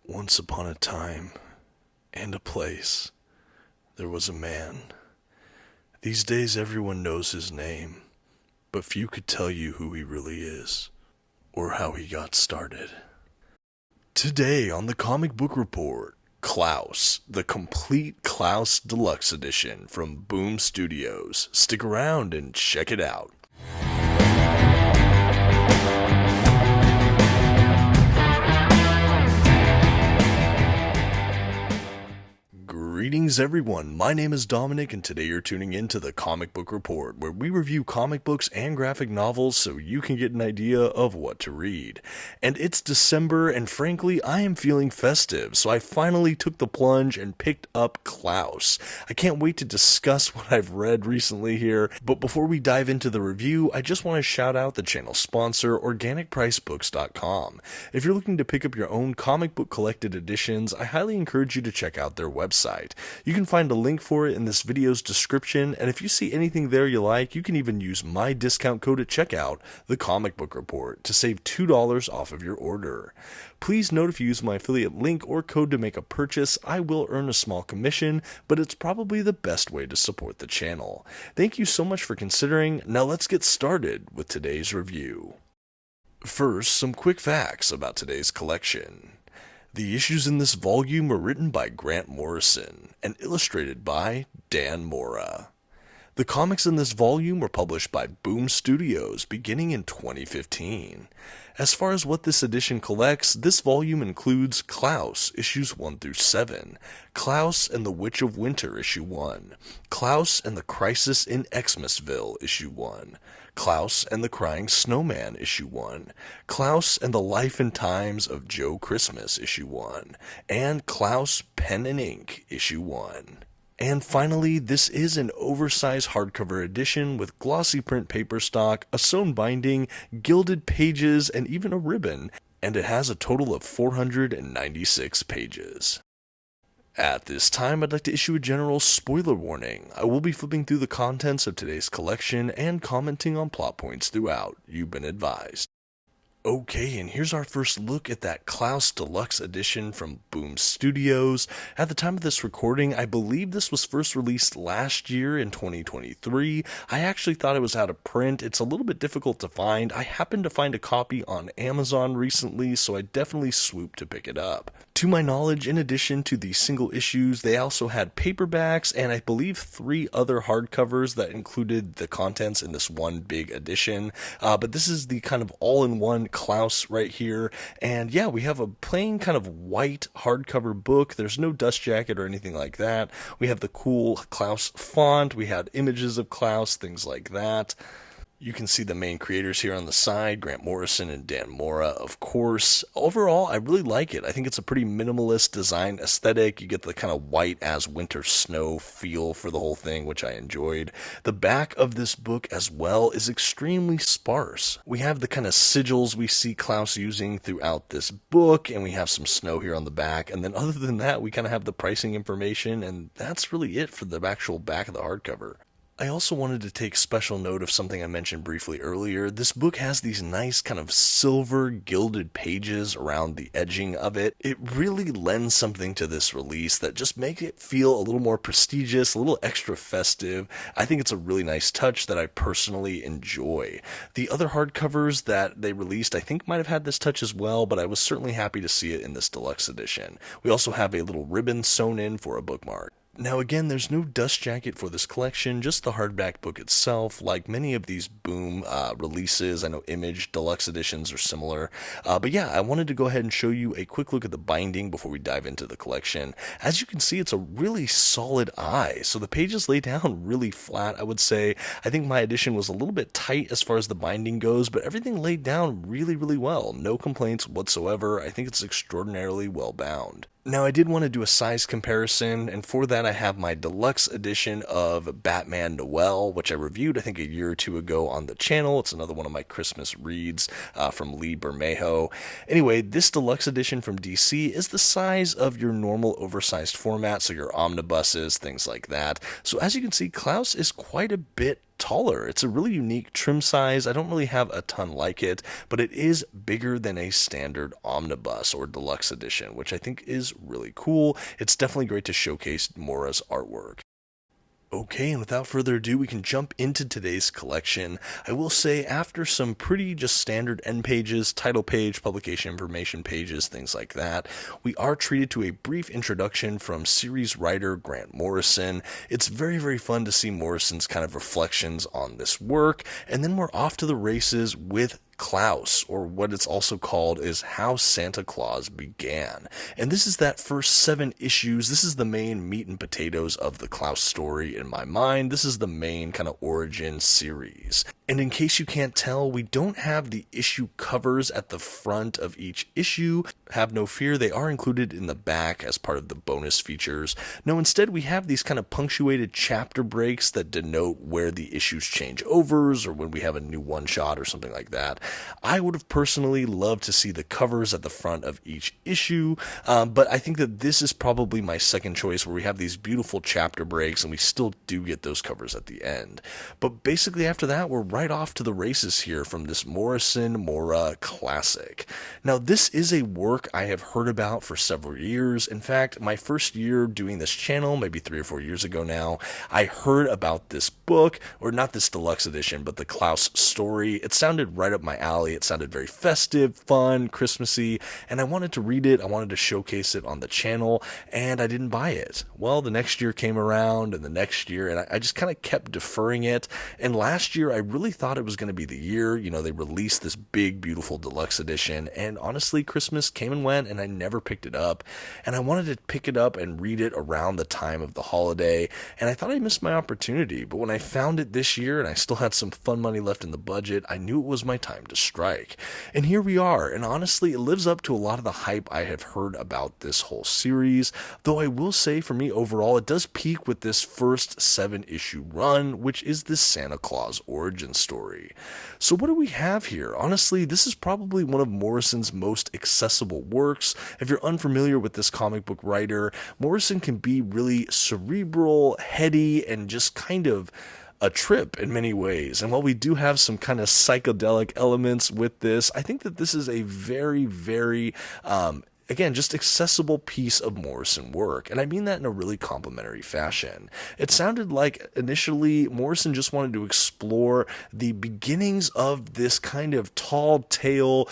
Once upon a time, and a place, there was a man. These days everyone knows his name, but few could tell you who he really is, or how he got started. Today on the Comic Book Report, Klaus, the Complete Klaus Deluxe Edition from Boom Studios. Stick around and check it out. Greetings everyone, my name is Dominic and today you're tuning in to the Comic Book Report, where we review comic books and graphic novels so you can get an idea of what to read. And it's December and frankly I am feeling festive, so I finally took the plunge and picked up Klaus. I can't wait to discuss what I've read recently here, but before we dive into the review, I just want to shout out the channel sponsor, OrganicPriceBooks.com. If you're looking to pick up your own comic book collected editions, I highly encourage you to check out their website. You can find a link for it in this video's description, and if you see anything there you like, you can even use my discount code at checkout, The Comic Book Report, to save $2 off of your order. Please note if you use my affiliate link or code to make a purchase, I will earn a small commission, but it's probably the best way to support the channel. Thank you so much for considering. Now let's get started with today's review. First, some quick facts about today's collection. The issues in this volume were written by Grant Morrison and illustrated by Dan Mora. The comics in this volume were published by Boom Studios beginning in 2015. As far as what this edition collects, this volume includes Klaus, issues 1 through 7, Klaus and the Witch of Winter, issue 1, Klaus and the Crisis in Xmasville, issue 1, Klaus and the Crying Snowman, issue 1, Klaus and the Life and Times of Joe Christmas, issue 1, and Klaus Pen and Ink, issue 1. And finally, this is an oversized hardcover edition with glossy print paper stock, a sewn binding, gilded pages, and even a ribbon, and it has a total of 496 pages. At this time, I'd like to issue a general spoiler warning. I will be flipping through the contents of today's collection and commenting on plot points throughout. You've been advised. Okay, and here's our first look at that Klaus Deluxe Edition from Boom Studios. At the time of this recording, I believe this was first released last year in 2023. I actually thought it was out of print. It's a little bit difficult to find. I happened to find a copy on Amazon recently, so I definitely swooped to pick it up. To my knowledge, in addition to the single issues, they also had paperbacks and I believe 3 other hardcovers that included the contents in this one big edition. But this is the kind of all-in-one Klaus right here, and yeah, we have a plain kind of white hardcover book. There's no dust jacket or anything like that. We have the cool Klaus font, we had images of Klaus, things like that. You can see the main creators here on the side, Grant Morrison and Dan Mora, of course. Overall, I really like it. I think it's a pretty minimalist design aesthetic. You get the kind of white as winter snow feel for the whole thing, which I enjoyed. The back of this book as well is extremely sparse. We have the kind of sigils we see Klaus using throughout this book, and we have some snow here on the back. And then other than that, we kind of have the pricing information, and that's really it for the actual back of the hardcover. I also wanted to take special note of something I mentioned briefly earlier. This book has these nice kind of silver gilded pages around the edging of it. It really lends something to this release that just makes it feel a little more prestigious, a little extra festive. I think it's a really nice touch that I personally enjoy. The other hardcovers that they released I think might have had this touch as well, but I was certainly happy to see it in this deluxe edition. We also have a little ribbon sewn in for a bookmark. Now again, there's no dust jacket for this collection, just the hardback book itself. Like many of these Boom releases, I know Image Deluxe Editions are similar. But yeah, I wanted to go ahead and show you a quick look at the binding before we dive into the collection. As you can see, it's a really solid eye, so the pages lay down really flat, I would say. I think my edition was a little bit tight as far as the binding goes, but everything laid down really, really well. No complaints whatsoever. I think it's extraordinarily well bound. Now, I did want to do a size comparison, and for that I have my deluxe edition of Batman Noel, which I reviewed I think a year or two ago on the channel. It's another one of my Christmas reads from Lee Bermejo. Anyway, this deluxe edition from DC is the size of your normal oversized format, so your omnibuses, things like that. So as you can see, Klaus is quite a bit taller. It's a really unique trim size. I don't really have a ton like it, but it is bigger than a standard omnibus or deluxe edition, which I think is really cool. It's definitely great to showcase Mora's artwork. Okay, and without further ado, we can jump into today's collection. I will say, after some pretty just standard end pages, title page, publication information pages, things like that, we are treated to a brief introduction from series writer Grant Morrison. It's very, very fun to see Morrison's kind of reflections on this work, and then we're off to the races with Klaus, or what it's also called is How Santa Claus Began. And this is that first 7 issues. This is the main meat and potatoes of the Klaus story in my mind. This is the main kind of origin series. And in case you can't tell, we don't have the issue covers at the front of each issue. Have no fear, they are included in the back as part of the bonus features. No, instead we have these kind of punctuated chapter breaks that denote where the issues change overs or when we have a new one-shot or something like that. I would have personally loved to see the covers at the front of each issue, but I think that this is probably my second choice, where we have these beautiful chapter breaks and we still do get those covers at the end. But basically after that, we're right off to the races here from this Morrison Mora classic. Now, this is a work I have heard about for several years. In fact, my first year doing this channel, maybe 3 or 4 years ago now, I heard about this book, or not this deluxe edition, but the Klaus story. It sounded right up my alley. It sounded very festive, fun, Christmassy, and I wanted to read it. I wanted to showcase it on the channel, and I didn't buy it. Well, the next year came around, and the next year, and I just kind of kept deferring it. And last year, I really thought it was going to be the year. You know, they released this big, beautiful deluxe edition, and honestly, Christmas came and went, and I never picked it up. And I wanted to pick it up and read it around the time of the holiday, and I thought I missed my opportunity. But when I found it this year, and I still had some fun money left in the budget, I knew it was my time to strike. And here we are, and honestly, it lives up to a lot of the hype I have heard about this whole series, though I will say for me overall, it does peak with this first 7-issue run, which is this Santa Claus origin story. So what do we have here? Honestly, this is probably one of Morrison's most accessible works. If you're unfamiliar with this comic book writer, Morrison can be really cerebral, heady, and just kind of a trip in many ways. And while we do have some kind of psychedelic elements with this, I think that this is a very, very again, just accessible piece of Morrison work, and I mean that in a really complimentary fashion. It sounded like initially Morrison just wanted to explore the beginnings of this kind of tall tale,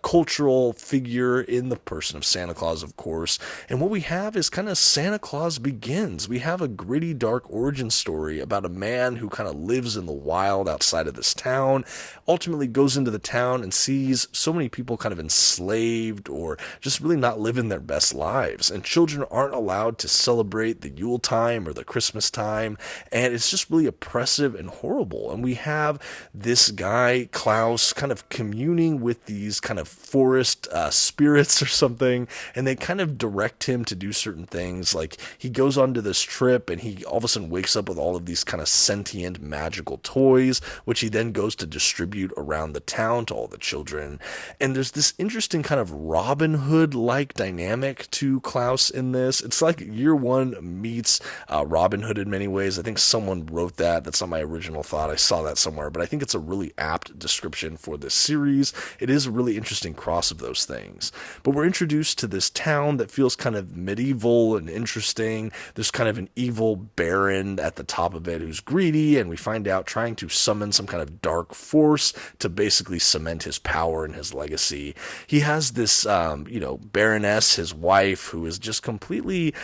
cultural figure in the person of Santa Claus, of course, and what we have is kind of Santa Claus Begins. We have a gritty, dark origin story about a man who kind of lives in the wild outside of this town, ultimately goes into the town and sees so many people kind of enslaved or just really not living their best lives. And children aren't allowed to celebrate the Yule time or the Christmas time. And it's just really oppressive and horrible. And we have this guy, Klaus, kind of communing with these kind of forest spirits or something. And they kind of direct him to do certain things. Like he goes onto this trip and he all of a sudden wakes up with all of these kind of sentient magical toys, which he then goes to distribute around the town to all the children. And there's this interesting kind of Robin Hood-like dynamic to Klaus in this. It's like year one meets Robin Hood in many ways. I think someone wrote that. That's not my original thought. I saw that somewhere, but I think it's a really apt description for this series. It is a really interesting cross of those things. But we're introduced to this town that feels kind of medieval and interesting. There's kind of an evil baron at the top of it who's greedy, and we find out trying to summon some kind of dark force to basically cement his power and his legacy. He has this Baroness, his wife, who is just completely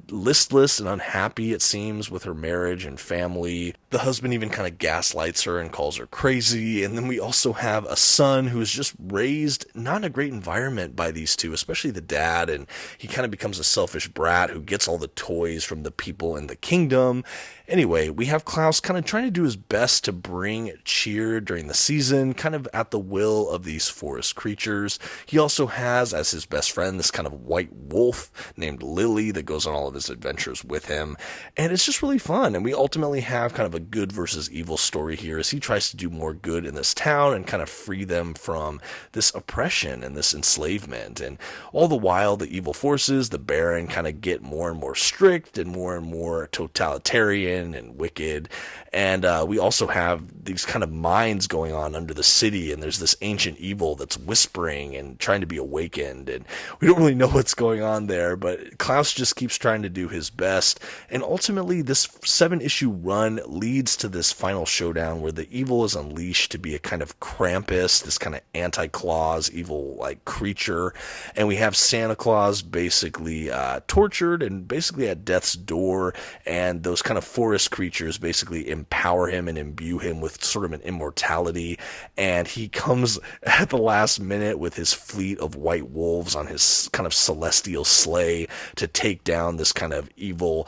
listless and unhappy, it seems, with her marriage and family. The husband even kind of gaslights her and calls her crazy. And then we also have a son who is just raised not in a great environment by these two, especially the dad, and he kind of becomes a selfish brat who gets all the toys from the people in the kingdom. Anyway, we have Klaus kind of trying to do his best to bring cheer during the season, kind of at the will of these forest creatures. He also has, as his best friend, this kind of white wolf named Lily that goes on all of his adventures with him. And it's just really fun. And we ultimately have kind of a a good versus evil story here as he tries to do more good in this town and kind of free them from this oppression and this enslavement. And all the while, the evil forces, the Baron, kind of get more and more strict and more totalitarian and wicked. And we also have these kind of minds going on under the city, and there's this ancient evil that's whispering and trying to be awakened, and we don't really know what's going on there, but Klaus just keeps trying to do his best. And ultimately, this 7-issue run leads to this final showdown where the evil is unleashed to be a kind of Krampus, this kind of anti-Claus evil like creature, and we have Santa Claus basically tortured and basically at death's door, and those kind of forest creatures basically empower him and imbue him with sort of an immortality, and he comes at the last minute with his fleet of white wolves on his kind of celestial sleigh to take down this kind of evil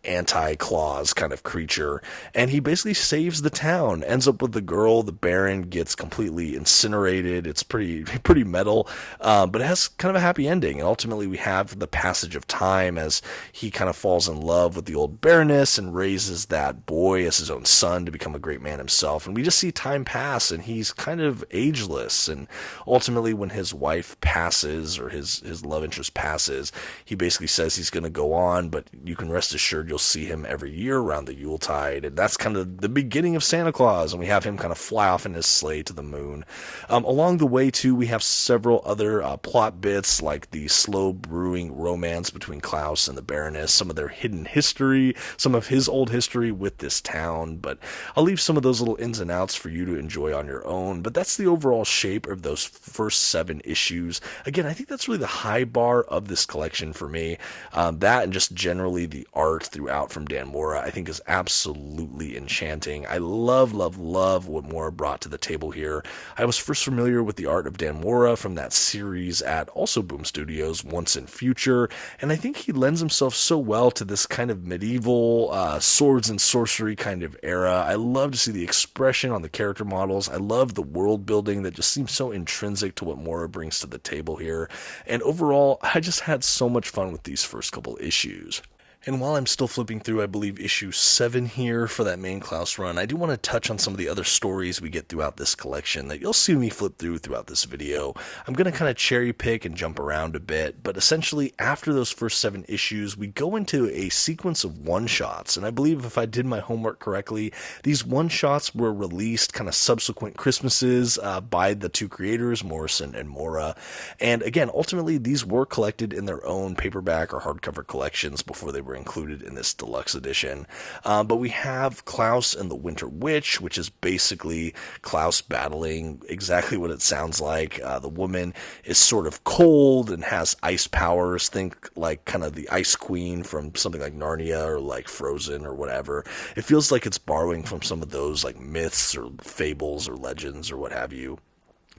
anti-Claus kind of creature, and he basically saves the town, ends up with the girl. The Baron gets completely incinerated. It's pretty metal, but it has kind of a happy ending, and ultimately we have the passage of time as he kind of falls in love with the old Baroness and raises that boy as his own son to become a great man himself, and we just see time pass, and he's kind of ageless, and ultimately when his wife passes, or his love interest passes, he basically says he's going to go on, but you can rest assured you'll see him every year around the Yuletide, and that's kind of the beginning of Santa Claus, and we have him kind of fly off in his sleigh to the moon. Along the way, too, we have several other plot bits, like the slow brewing romance between Klaus and the Baroness, some of their hidden history, some of his old history with this town, but I'll leave some of those little ins and outs for you to enjoy on your own. But that's the overall shape of those first 7 issues. Again, I think that's really the high bar of this collection for me. That and just generally the art throughout from Dan Mora, I think is absolutely enchanting. I love what Mora brought to the table here. I was first familiar with the art of Dan Mora from that series at also Boom Studios, Once and Future, and I think he lends himself so well to this kind of medieval swords and sorcery kind of era. I love to see the expression on the character models. I love the world building that just seems so intrinsic to what Mora brings to the table here. And overall, I just had so much fun with these first couple issues. And while I'm still flipping through, I believe, issue 7 here for that main Klaus run, I do want to touch on some of the other stories we get throughout this collection that you'll see me flip through throughout this video. I'm going to kind of cherry pick and jump around a bit, but essentially after those first 7 issues, we go into a sequence of one-shots, and I believe if I did my homework correctly, these one-shots were released kind of subsequent Christmases by the 2 creators, Morrison and Mora, and again, ultimately these were collected in their own paperback or hardcover collections before they were included in this deluxe edition. But we have Klaus and the Winter Witch, which is basically Klaus battling exactly what it sounds like. The woman is sort of cold and has ice powers. Think like kind of the Ice Queen from something like Narnia or like Frozen or whatever. It feels like it's borrowing from some of those like myths or fables or legends or what have you.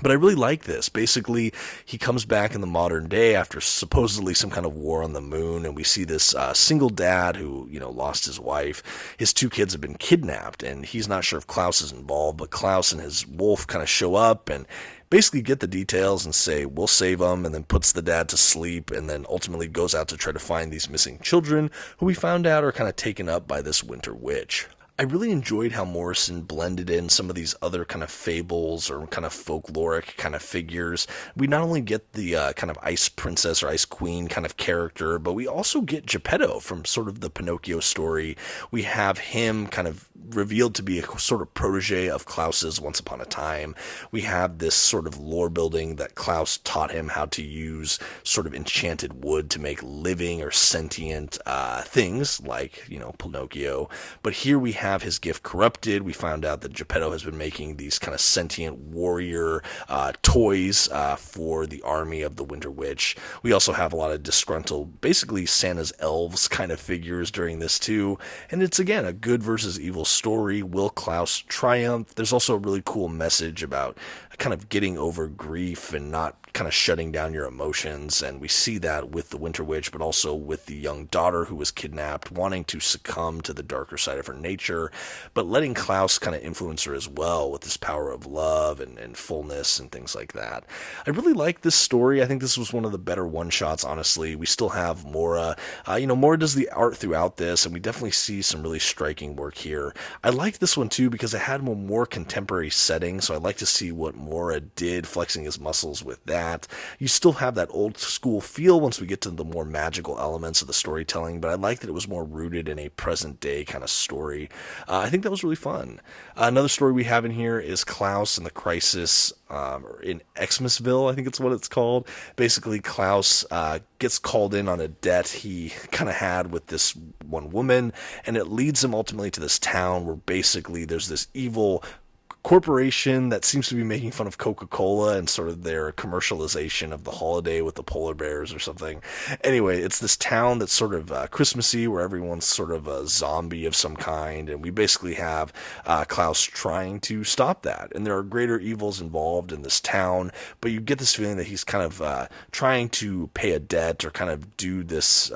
But I really like this. Basically, he comes back in the modern day after supposedly some kind of war on the moon, and we see this single dad who, lost his wife. His 2 kids have been kidnapped, and he's not sure if Klaus is involved, but Klaus and his wolf kind of show up and basically get the details and say, we'll save them, and then puts the dad to sleep, and then ultimately goes out to try to find these missing children, who we found out are kind of taken up by this Winter Witch. I really enjoyed how Morrison blended in some of these other kind of fables or kind of folkloric kind of figures. We not only get the kind of Ice Princess or Ice Queen kind of character, but we also get Geppetto from sort of the Pinocchio story. We have him kind of revealed to be a sort of protege of Klaus's Once Upon a Time. We have this sort of lore building that Klaus taught him how to use sort of enchanted wood to make living or sentient things like, Pinocchio. But here we have his gift corrupted. We found out that Geppetto has been making these kind of sentient warrior toys for the army of the Winter Witch. We also have a lot of disgruntled, basically Santa's elves kind of figures during this too. And it's, again, a good versus evil story. Will Klaus triumph? There's also a really cool message about kind of getting over grief and not kind of shutting down your emotions, and we see that with the Winter Witch, but also with the young daughter who was kidnapped, wanting to succumb to the darker side of her nature, but letting Klaus kind of influence her as well with this power of love and fullness and things like that. I really like this story. I think this was one of the better one-shots, honestly. We still have Mora. Mora does the art throughout this, and we definitely see some really striking work here. I like this one too because it had a more contemporary setting, so I like to see what Mora did, flexing his muscles with that. You still have that old school feel once we get to the more magical elements of the storytelling, but I like that it was more rooted in a present day kind of story. I think that was really fun. Another story we have in here is Klaus and the Crisis in Xmasville, I think it's what it's called. Basically, Klaus gets called in on a debt he kind of had with this one woman, and it leads him ultimately to this town where basically there's this evil corporation that seems to be making fun of Coca-Cola and sort of their commercialization of the holiday with the polar bears or something. Anyway, it's this town that's sort of Christmassy, where everyone's sort of a zombie of some kind, and we basically have Klaus trying to stop that. And there are greater evils involved in this town, but you get this feeling that he's kind of trying to pay a debt or kind of do this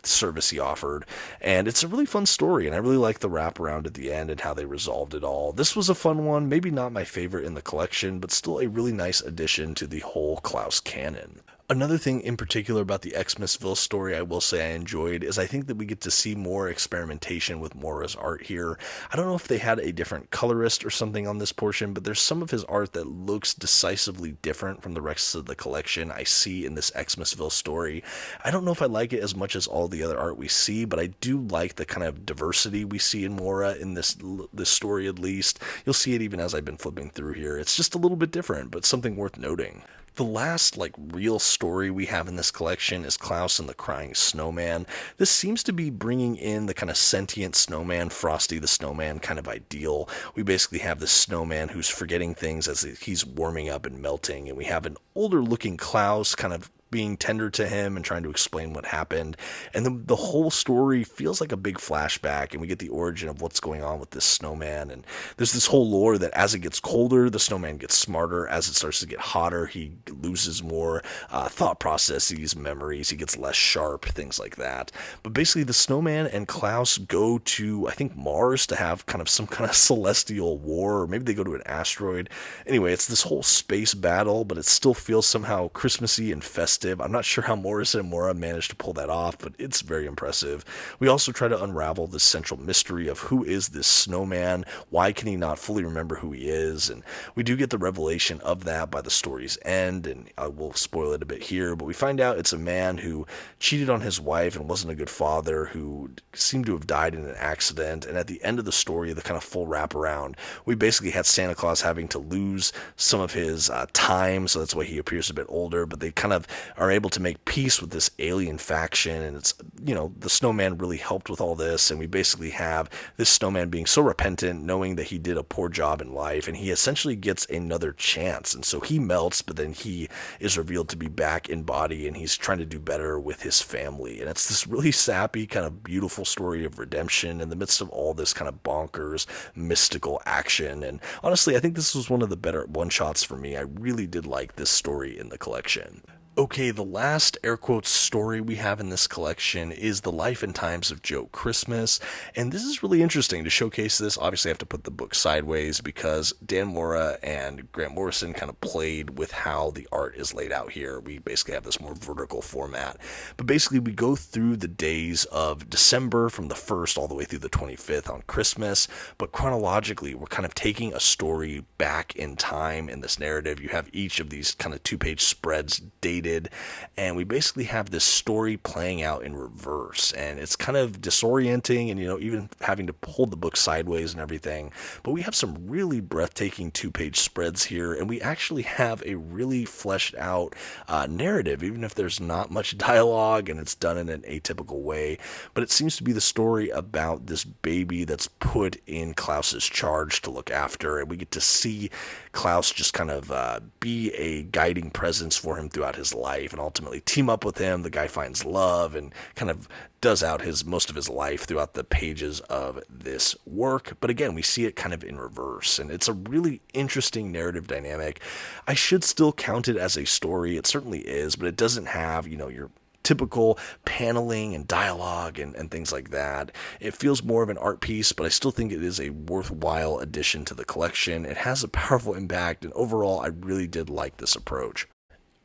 service he offered. And it's a really fun story, and I really like the wraparound at the end and how they resolved it all. This was a fun one. Maybe not my favorite in the collection, but still a really nice addition to the whole Klaus canon. Another thing in particular about the Xmasville story I will say I enjoyed is I think that we get to see more experimentation with Mora's art here. I don't know if they had a different colorist or something on this portion, but there's some of his art that looks decisively different from the rest of the collection I see in this Xmasville story. I don't know if I like it as much as all the other art we see, but I do like the kind of diversity we see in Mora in this story at least. You'll see it even as I've been flipping through here. It's just a little bit different, but something worth noting. The last, real story we have in this collection is Klaus and the Crying Snowman. This seems to be bringing in the kind of sentient snowman, Frosty the Snowman kind of ideal. We basically have this snowman who's forgetting things as he's warming up and melting, and we have an older-looking Klaus kind of being tender to him and trying to explain what happened. And the whole story feels like a big flashback, and we get the origin of what's going on with this snowman. And there's this whole lore that as it gets colder, the snowman gets smarter. As it starts to get hotter, he loses more thought processes, memories. He gets less sharp, things like that. But basically, the snowman and Klaus go to, I think, Mars to have kind of some kind of celestial war, or maybe they go to an asteroid. Anyway, it's this whole space battle, but it still feels somehow Christmassy and festive. I'm not sure how Morrison and Mora managed to pull that off, but it's very impressive. We also try to unravel the central mystery of who is this snowman, why can he not fully remember who he is, and we do get the revelation of that by the story's end, and I will spoil it a bit here, but we find out it's a man who cheated on his wife and wasn't a good father, who seemed to have died in an accident, and at the end of the story, the kind of full wraparound, we basically had Santa Claus having to lose some of his time, so that's why he appears a bit older, but they kind of are able to make peace with this alien faction, and it's, the snowman really helped with all this, and we basically have this snowman being so repentant, knowing that he did a poor job in life, and he essentially gets another chance, and so he melts, but then he is revealed to be back in body, and he's trying to do better with his family, and it's this really sappy, kind of beautiful story of redemption in the midst of all this kind of bonkers, mystical action, and honestly, I think this was one of the better one-shots for me. I really did like this story in the collection. Okay, the last air quotes story we have in this collection is The Life and Times of Joe Christmas, and this is really interesting to showcase this. Obviously, I have to put the book sideways because Dan Mora and Grant Morrison kind of played with how the art is laid out here. We basically have this more vertical format, but basically we go through the days of December from the 1st all the way through the 25th on Christmas, but chronologically we're kind of taking a story back in time in this narrative. You have each of these kind of two-page spreads dated, and we basically have this story playing out in reverse, and it's kind of disorienting, and even having to hold the book sideways and everything, but we have some really breathtaking two-page spreads here, and we actually have a really fleshed out narrative, even if there's not much dialogue and it's done in an atypical way. But it seems to be the story about this baby that's put in Klaus's charge to look after, and we get to see Klaus just kind of be a guiding presence for him throughout his life and ultimately team up with him. The guy finds love and kind of does out most of his life throughout the pages of this work. But again, we see it kind of in reverse, and it's a really interesting narrative dynamic. I should still count it as a story. It certainly is, but it doesn't have, your typical paneling and dialogue and things like that. It feels more of an art piece, but I still think it is a worthwhile addition to the collection. It has a powerful impact, and overall, I really did like this approach.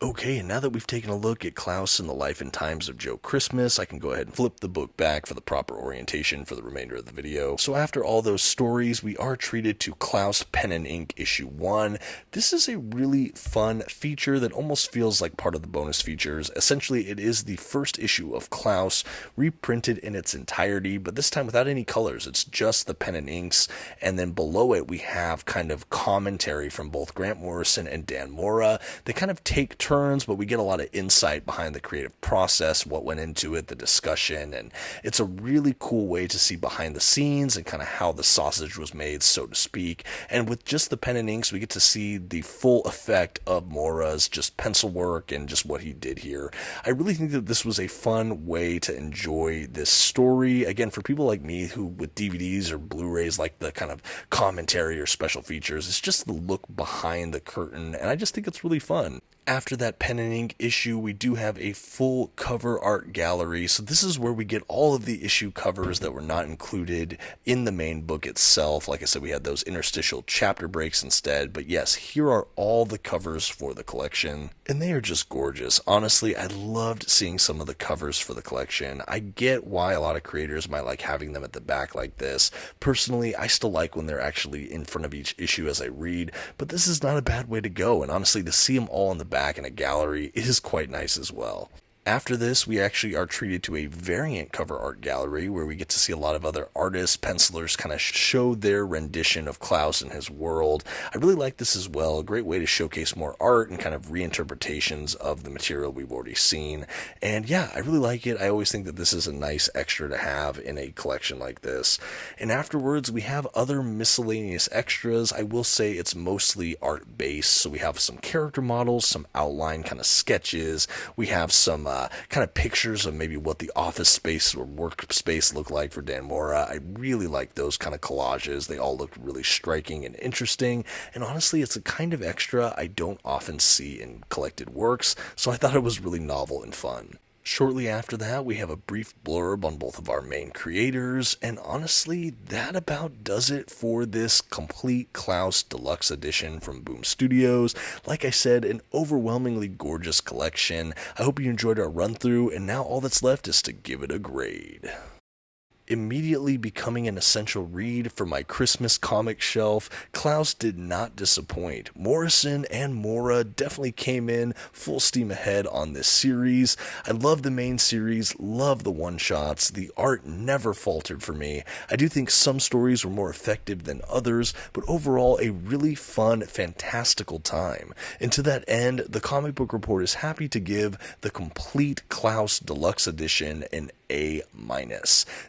Okay, and now that we've taken a look at Klaus and the life and times of Joe Christmas, I can go ahead and flip the book back for the proper orientation for the remainder of the video. So after all those stories, we are treated to Klaus Pen and Ink issue 1. This is a really fun feature that almost feels like part of the bonus features. Essentially, it is the first issue of Klaus, reprinted in its entirety, but this time without any colors. It's just the pen and inks, and then below it we have kind of commentary from both Grant Morrison and Dan Mora. They kind of take turns, but we get a lot of insight behind the creative process, what went into it, the discussion, and it's a really cool way to see behind the scenes and kind of how the sausage was made, so to speak. And with just the pen and inks, we get to see the full effect of Mora's just pencil work and just what he did here. I really think that this was a fun way to enjoy this story. Again, for people like me who with DVDs or Blu-rays like the kind of commentary or special features, it's just the look behind the curtain, and I just think it's really fun. After that pen and ink issue, we do have a full cover art gallery. So this is where we get all of the issue covers that were not included in the main book itself. Like I said, we had those interstitial chapter breaks instead. But yes, here are all the covers for the collection, and they are just gorgeous. Honestly, I loved seeing some of the covers for the collection. I get why a lot of creators might like having them at the back like this. Personally, I still like when they're actually in front of each issue as I read, but this is not a bad way to go. And honestly, to see them all in the back in a gallery is quite nice as well. After this, we actually are treated to a variant cover art gallery where we get to see a lot of other artists, pencilers kind of show their rendition of Klaus and his world. I really like this as well, a great way to showcase more art and kind of reinterpretations of the material we've already seen. And yeah, I really like it. I always think that this is a nice extra to have in a collection like this. And afterwards, we have other miscellaneous extras. I will say it's mostly art-based, so we have some character models, some outline kind of sketches, we have some kind of pictures of maybe what the office space or workspace looked like for Dan Mora. I really like those kind of collages. They all look really striking and interesting, and honestly, it's a kind of extra I don't often see in collected works, so I thought it was really novel and fun. Shortly after that, we have a brief blurb on both of our main creators, and honestly, that about does it for this Complete Klaus Deluxe Edition from Boom Studios. Like I said, an overwhelmingly gorgeous collection. I hope you enjoyed our run through, and now all that's left is to give it a grade. Immediately becoming an essential read for my Christmas comic shelf, Klaus did not disappoint. Morrison and Mora definitely came in full steam ahead on this series. I love the main series, love the one-shots. The art never faltered for me. I do think some stories were more effective than others, but overall a really fun, fantastical time. And to that end, the Comic Book Report is happy to give the Complete Klaus Deluxe Edition an A-.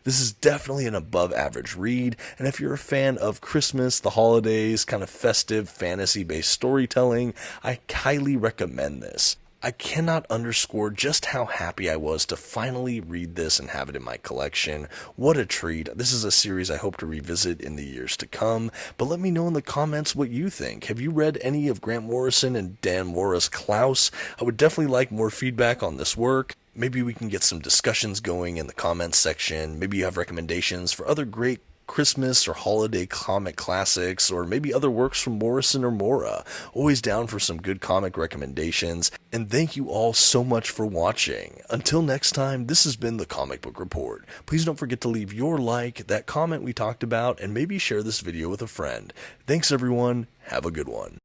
This is definitely an above average read, and if you're a fan of Christmas, the holidays, kind of festive fantasy-based storytelling, I highly recommend this. I cannot underscore just how happy I was to finally read this and have it in my collection. What a treat. This is a series I hope to revisit in the years to come, but let me know in the comments what you think. Have you read any of Grant Morrison and Dan Mora's Klaus? I would definitely like more feedback on this work. Maybe we can get some discussions going in the comments section. Maybe you have recommendations for other great Christmas or holiday comic classics, or maybe other works from Morrison or Mora. Always down for some good comic recommendations. And thank you all so much for watching. Until next time, this has been the Comic Book Report. Please don't forget to leave your like, that comment we talked about, and maybe share this video with a friend. Thanks everyone. Have a good one.